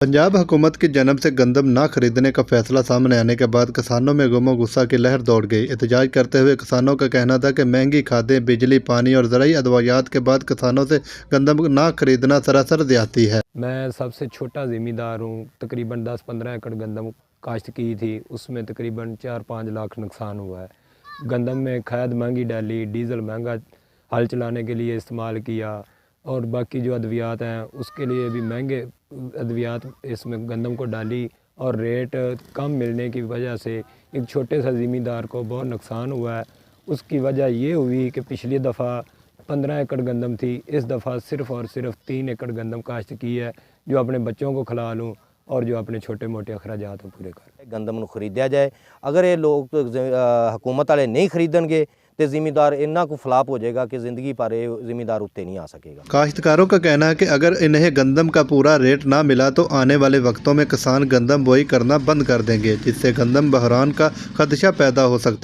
पंजाब हुकूमत की जनब से गंदम ना खरीदने का फैसला सामने आने के बाद किसानों में गम गुस्सा की लहर दौड़ गई। एहतजाज करते हुए किसानों का कहना था कि महंगी खादें, बिजली, पानी और ज़रूरी अद्वियात के बाद किसानों से गंदम ना खरीदना सरासर ज़्यादती है। मैं सबसे छोटा ज़मींदार हूँ। तकरीबन 10-15 एकड़ गंदम काश्त की थी, उसमें तकरीबन 4-5 लाख नुकसान हुआ है। गंदम में खाद महंगी डाली, डीज़ल महंगा हल चलाने के लिए इस्तेमाल किया, और बाकी जो अद्वियात हैं उसके लिए भी महंगे अद्वियात इसमें गंदम को डाली, और रेट कम मिलने की वजह से एक छोटे सा ज़मींदार को बहुत नुकसान हुआ है। उसकी वजह ये हुई कि पिछली दफ़ा 15 एकड़ गंदम थी, इस दफ़ा सिर्फ़ और सिर्फ 3 एकड़ गंदम काश्त की है, जो अपने बच्चों को खिला लूँ और जो अपने छोटे मोटे अखराजात हैं पूरे कर। गंदम खरीदा जाए, अगर ये लोग हुकूमत वाले नहीं खरीदणगे तो ज़मींदार इन्ना को फलाप हो जाएगा कि ज़िंदगी पर ज़मींदार उत्ते नहीं आ सकेगा। काश्तकारों का कहना है कि अगर इन्हें गंदम का पूरा रेट ना मिला तो आने वाले वक्तों में किसान गंदम बोई करना बंद कर देंगे, जिससे गंदम बहरान का खदशा पैदा हो सकता है।